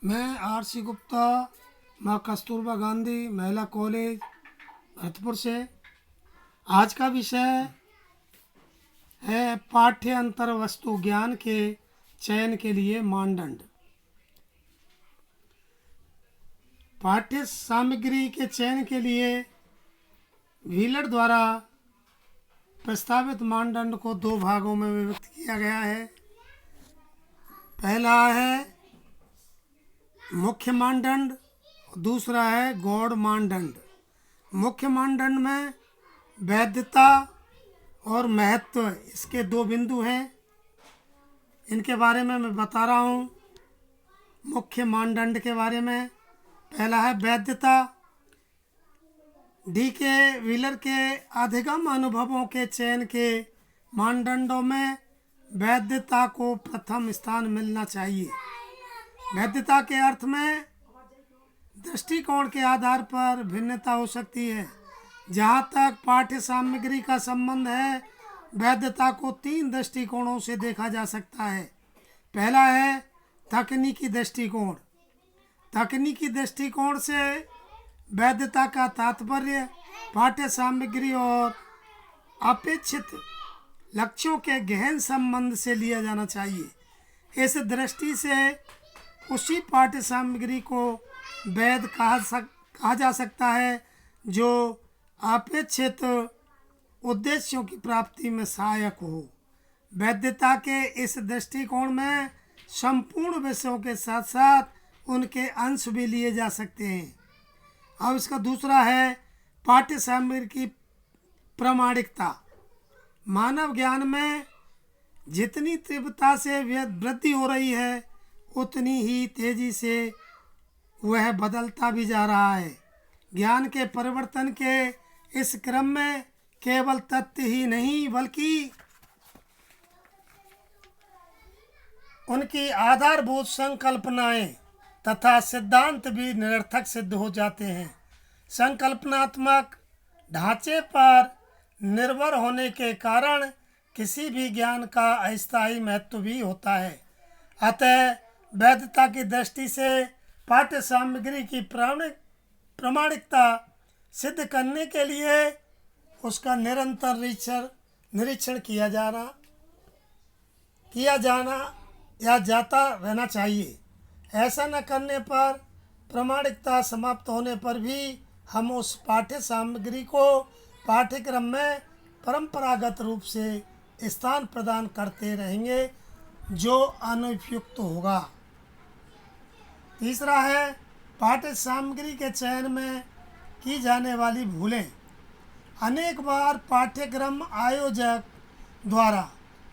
मैं आर.सी. गुप्ता, माँ कस्तूरबा गांधी महिला कॉलेज भरतपुर से। आज का विषय है पाठ्य अंतर वस्तु ज्ञान के चयन के लिए मानदंड। पाठ्य सामग्री के चयन के लिए व्हीलर द्वारा प्रस्तावित मानदंड को दो भागों में विभक्त किया गया है। पहला है मुख्य मानदंड, दूसरा है गौड़ मानदंड। मुख्य मानदंड में वैधता और महत्व, इसके दो बिंदु हैं। इनके बारे में मैं बता रहा हूँ। मुख्य मानदंड के बारे में पहला है वैधता। डी.के. व्हीलर के अधिगम अनुभवों के चयन के मानदंडों में वैधता को प्रथम स्थान मिलना चाहिए। वैधता के अर्थ में दृष्टिकोण के आधार पर भिन्नता हो सकती है। जहाँ तक पाठ्य सामग्री का संबंध है, वैधता को तीन दृष्टिकोणों से देखा जा सकता है। पहला है तकनीकी दृष्टिकोण। तकनीकी दृष्टिकोण से वैधता का तात्पर्य पाठ्य सामग्री और अपेक्षित लक्ष्यों के गहन संबंध से लिया जाना चाहिए। इस दृष्टि से उसी पाठ्य सामग्री को वैध कहा जा सकता है जो अपेक्षित उद्देश्यों की प्राप्ति में सहायक हो। वैधता के इस दृष्टिकोण में संपूर्ण विषयों के साथ साथ उनके अंश भी लिए जा सकते हैं। अब इसका दूसरा है पाठ्य सामग्री की प्रामाणिकता। मानव ज्ञान में जितनी तीव्रता से वृद्धि हो रही है, उतनी ही तेजी से वह बदलता भी जा रहा है। ज्ञान के परिवर्तन के इस क्रम में केवल तथ्य ही नहीं बल्कि उनकी आधारभूत संकल्पनाएं तथा सिद्धांत भी निरर्थक सिद्ध हो जाते हैं। संकल्पनात्मक ढांचे पर निर्भर होने के कारण किसी भी ज्ञान का अस्थायी महत्व भी होता है। अतः वैधता की दृष्टि से पाठ्य सामग्री की प्रामाणिकता सिद्ध करने के लिए उसका निरंतर निरीक्षण किया जाता रहना चाहिए। ऐसा न करने पर प्रामाणिकता समाप्त होने पर भी हम उस पाठ्य सामग्री को पाठ्यक्रम में परंपरागत रूप से स्थान प्रदान करते रहेंगे, जो अनुपयुक्त होगा। तीसरा है पाठ्य सामग्री के चयन में की जाने वाली भूलें। अनेक बार पाठ्यक्रम आयोजक द्वारा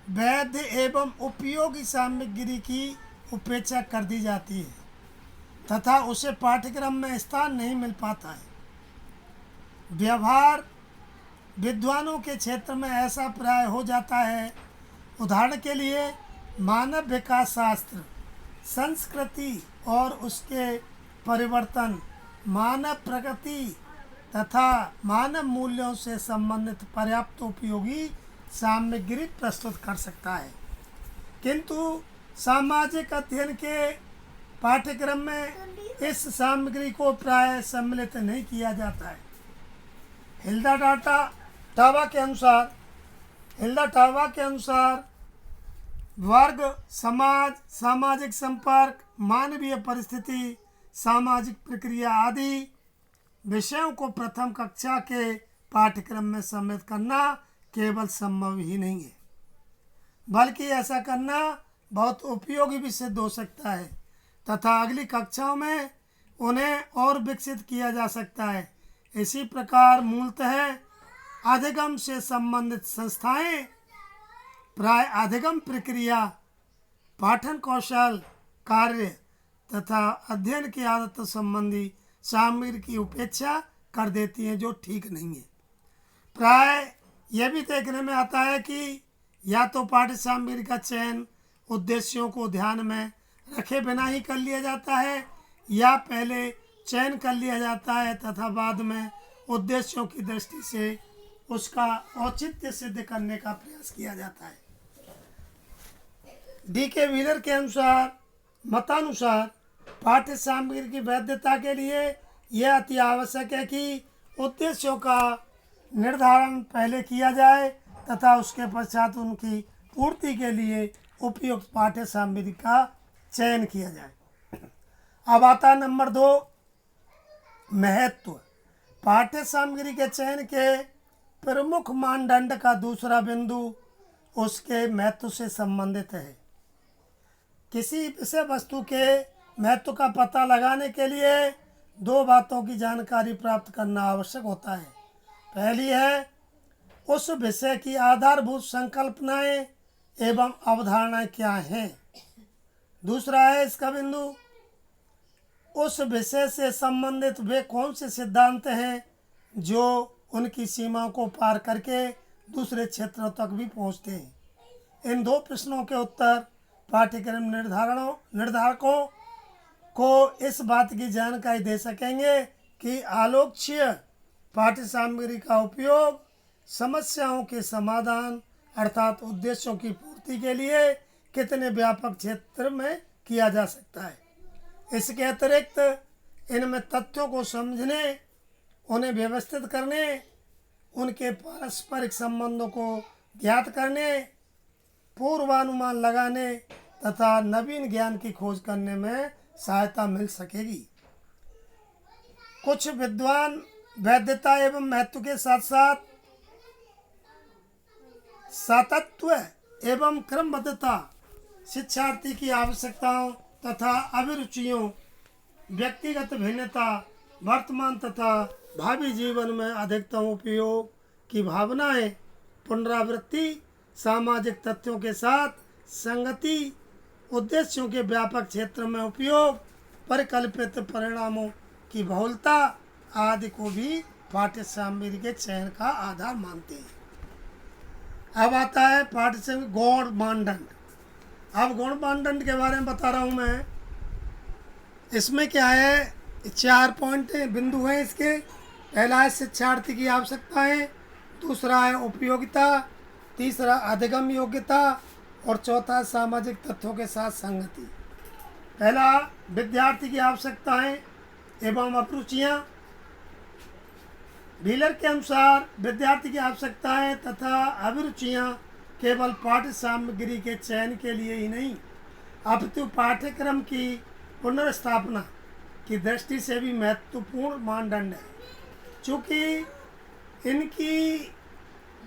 वैध एवं उपयोगी सामग्री की उपेक्षा कर दी जाती है तथा उसे पाठ्यक्रम में स्थान नहीं मिल पाता है। व्यवहार विद्वानों के क्षेत्र में ऐसा प्राय हो जाता है। उदाहरण के लिए मानव विकास शास्त्र, संस्कृति और उसके परिवर्तन, मानव प्रगति तथा मानव मूल्यों से संबंधित पर्याप्त उपयोगी सामग्री प्रस्तुत कर सकता है, किंतु सामाजिक अध्ययन के पाठ्यक्रम में इस सामग्री को प्राय सम्मिलित नहीं किया जाता है। हिल्डा टावा के अनुसार वर्ग, समाज, सामाजिक संपर्क, मानवीय परिस्थिति, सामाजिक प्रक्रिया आदि विषयों को प्रथम कक्षा के पाठ्यक्रम में सम्मिलित करना केवल संभव ही नहीं है, बल्कि ऐसा करना बहुत उपयोगी भी सिद्ध हो सकता है तथा अगली कक्षाओं में उन्हें और विकसित किया जा सकता है। इसी प्रकार मूलतः अधिगम से संबंधित संस्थाएं प्राय अधिगम प्रक्रिया, पाठन कौशल, कार्य तथा अध्ययन की आदत संबंधी सामग्री की उपेक्षा कर देती हैं, जो ठीक नहीं है। प्राय यह भी देखने में आता है कि या तो पाठ्य सामग्री का चयन उद्देश्यों को ध्यान में रखे बिना ही कर लिया जाता है, या पहले चयन कर लिया जाता है तथा बाद में उद्देश्यों की दृष्टि से उसका औचित्य सिद्ध करने का प्रयास किया जाता है। डी.के. व्हीलर के मतानुसार पाठ्य सामग्री की वैधता के लिए यह अति आवश्यक है कि उद्देश्यों का निर्धारण पहले किया जाए तथा उसके पश्चात उनकी पूर्ति के लिए उपयुक्त पाठ्य सामग्री का चयन किया जाए। अब आता है नंबर 2, महत्व। पाठ्य सामग्री के चयन के प्रमुख मानदंड का दूसरा बिंदु उसके महत्व से संबंधित है। किसी विषय वस्तु के महत्व का पता लगाने के लिए 2 बातों की जानकारी प्राप्त करना आवश्यक होता है। पहली है उस विषय की आधारभूत संकल्पनाएं एवं अवधारणाएं क्या हैं। दूसरा है इसका बिंदु उस विषय से संबंधित वे कौन से सिद्धांत हैं जो उनकी सीमाओं को पार करके दूसरे क्षेत्रों तक भी पहुंचते हैं। इन 2 प्रश्नों के उत्तर पाठ्यक्रम निर्धारकों को इस बात की जानकारी दे सकेंगे कि आलोच्य पाठ्य सामग्री का उपयोग समस्याओं के समाधान अर्थात उद्देश्यों की पूर्ति के लिए कितने व्यापक क्षेत्र में किया जा सकता है। इसके अतिरिक्त इनमें तथ्यों को समझने, उन्हें व्यवस्थित करने, उनके पारस्परिक संबंधों को ज्ञात करने, पूर्वानुमान लगाने तथा नवीन ज्ञान की खोज करने में सहायता मिल सकेगी। कुछ विद्वान वैधता एवं महत्व के साथ साथ सातत्य एवं क्रमबद्धता, शिक्षार्थी की आवश्यकताओं तथा अभिरुचियों, व्यक्तिगत भिन्नता, वर्तमान तथा भावी जीवन में अधिकतम उपयोग की भावनाएं, पुनरावृत्ति, सामाजिक तथ्यों के साथ संगति, उद्देश्यों के व्यापक क्षेत्र में उपयोग, परिकल्पित परिणामों की बहुलता आदि को भी पाठ्य सामग्री के चयन का आधार मानते हैं। अब आता है पाठ्य सामग्री गौण मानदंड। अब गौण मानदंड के बारे में बता रहा हूँ मैं। इसमें क्या है, 4 पॉइंट बिंदु हैं इसके। पहला है शिक्षार्थी की आवश्यकताएं, दूसरा है उपयोगिता, तीसरा अधिगम योग्यता और चौथा सामाजिक तथ्यों के साथ संगति। पहला विद्यार्थी की आवश्यकताएं एवं अभिरुचियाँ। व्हीलर के अनुसार विद्यार्थी की आवश्यकताएं तथा अभिरुचियाँ केवल पाठ्य सामग्री के चयन के लिए ही नहीं अपितु पाठ्यक्रम की पुनर्स्थापना की दृष्टि से भी महत्वपूर्ण मानदंड है, चूँकि इनकी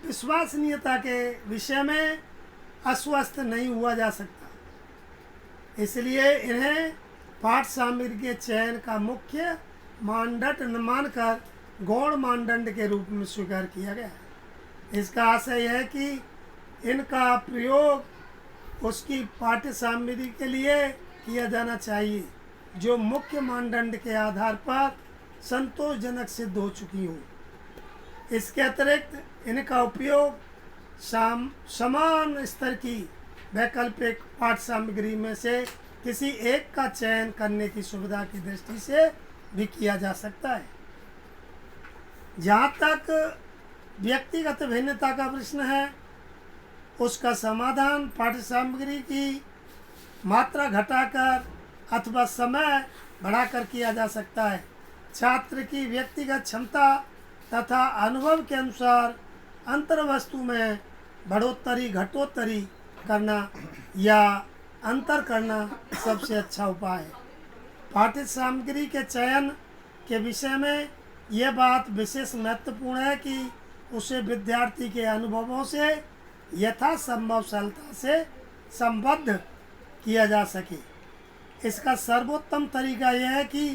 विश्वसनीयता के विषय में अस्वस्थ नहीं हुआ जा सकता। इसलिए इन्हें पाठ्य सामग्री के चयन का मुख्य मानदंड न मानकर गौण मानदंड के रूप में स्वीकार किया गया है। इसका आशय यह है कि इनका प्रयोग उसकी पाठ्य सामग्री के लिए किया जाना चाहिए जो मुख्य मानदंड के आधार पर संतोषजनक सिद्ध हो चुकी हो। इसके अतिरिक्त इनका उपयोग समान स्तर की वैकल्पिक पाठ्य सामग्री में से किसी एक का चयन करने की सुविधा की दृष्टि से भी किया जा सकता है। जहाँ तक व्यक्तिगत भिन्नता का प्रश्न है, उसका समाधान पाठ्य सामग्री की मात्रा घटाकर अथवा समय बढ़ाकर किया जा सकता है। छात्र की व्यक्तिगत क्षमता तथा अनुभव के अनुसार अंतर वस्तु में बढ़ोतरी घटोतरी करना या अंतर करना सबसे अच्छा उपाय है। पाठ्य सामग्री के चयन के विषय में यह बात विशेष महत्वपूर्ण है कि उसे विद्यार्थी के अनुभवों से यथासंभव सरलता से संबद्ध किया जा सके। इसका सर्वोत्तम तरीका यह है कि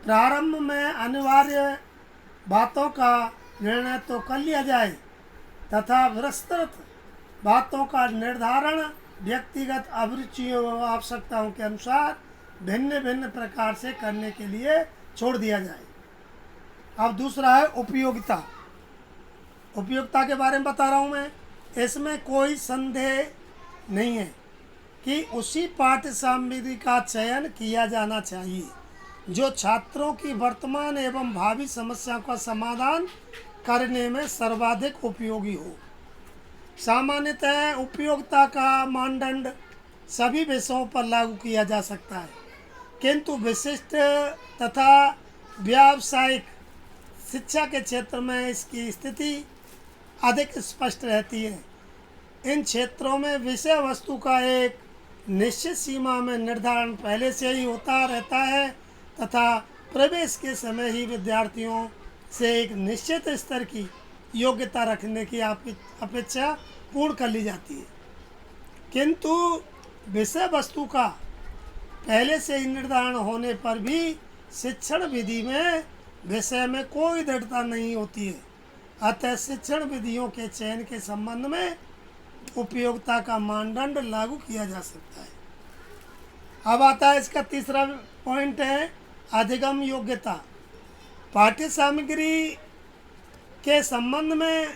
प्रारंभ में अनिवार्य बातों का निर्णय तो कर लिया जाए तथा विस्तृत बातों का निर्धारण व्यक्तिगत अभिरुचियों व आवश्यकताओं के अनुसार भिन्न भिन्न प्रकार से करने के लिए छोड़ दिया जाए। अब दूसरा है उपयोगिता। उपयोगिता के बारे में बता रहा हूँ मैं। इसमें कोई संदेह नहीं है कि उसी पाठ्य सामग्री का चयन किया जाना चाहिए जो छात्रों की वर्तमान एवं भावी समस्याओं का समाधान करने में सर्वाधिक उपयोगी हो। सामान्यतः उपयोगिता का मानदंड सभी विषयों पर लागू किया जा सकता है, किंतु विशिष्ट तथा व्यावसायिक शिक्षा के क्षेत्र में इसकी स्थिति अधिक स्पष्ट रहती है। इन क्षेत्रों में विषय वस्तु का एक निश्चित सीमा में निर्धारण पहले से ही होता रहता है तथा प्रवेश के समय ही विद्यार्थियों से एक निश्चित स्तर की योग्यता रखने की अपेक्षा पूर्ण कर ली जाती है। किंतु विषय वस्तु का पहले से ही निर्धारण होने पर भी शिक्षण विधि में विषय में कोई दृढ़ता नहीं होती है। अतः शिक्षण विधियों के चयन के संबंध में उपयोगिता का मानदंड लागू किया जा सकता है। अब आता है इसका तीसरा पॉइंट है अधिगम योग्यता। पाठ्य सामग्री के संबंध में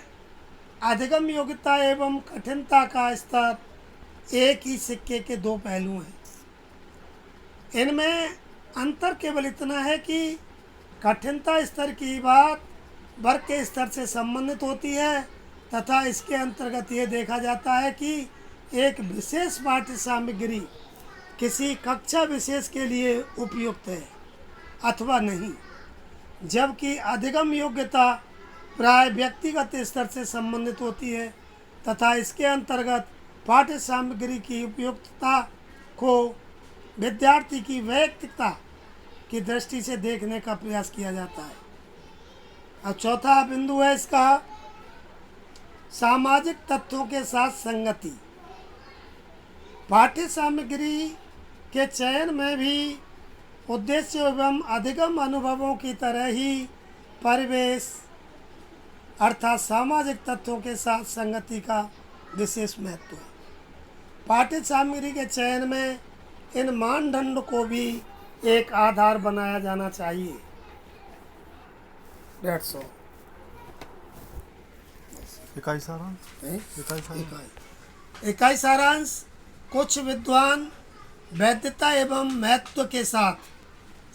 अधिगम योग्यता एवं कठिनता का स्तर एक ही सिक्के के दो पहलू हैं। इनमें अंतर केवल इतना है कि कठिनता स्तर की बात वर्ग के स्तर से संबंधित होती है तथा इसके अंतर्गत ये देखा जाता है कि एक विशेष पाठ्य सामग्री किसी कक्षा विशेष के लिए उपयुक्त है अथवा नहीं, जबकि अधिगम योग्यता प्राय व्यक्तिगत स्तर से संबंधित होती है तथा इसके अंतर्गत पाठ्य सामग्री की उपयुक्तता को विद्यार्थी की वैयक्तिकता की दृष्टि से देखने का प्रयास किया जाता है। अब चौथा बिंदु है इसका सामाजिक तत्वों के साथ संगति। पाठ्य सामग्री के चयन में भी उद्देश्य एवं अधिगम अनुभवों की तरह ही परिवेश अर्थात सामाजिक तत्वों के साथ संगति का विशेष महत्व है। पाठ्य सामग्री के चयन में इन मानदंड को भी एक आधार बनाया जाना चाहिए। That's all. इकाई सारांश इकाई सारांश कुछ विद्वान वैधता एवं महत्व के साथ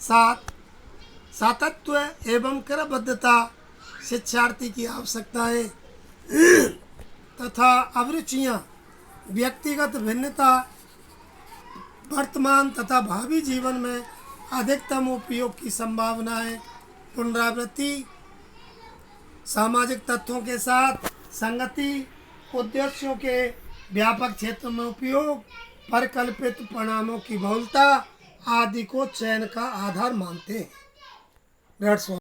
सातत्य एवं क्रमबद्धता शिक्षार्थी की आवश्यकताएं तथा अभिरुचियां व्यक्तिगत भिन्नता वर्तमान तथा भावी जीवन में अधिकतम उपयोग की संभावनाएं पुनरावृत्ति सामाजिक तत्वों के साथ संगति उद्देश्यों के व्यापक क्षेत्र में उपयोग परिकल्पित परिणामों की बहुलता आदि को चयन का आधार मानते हैं।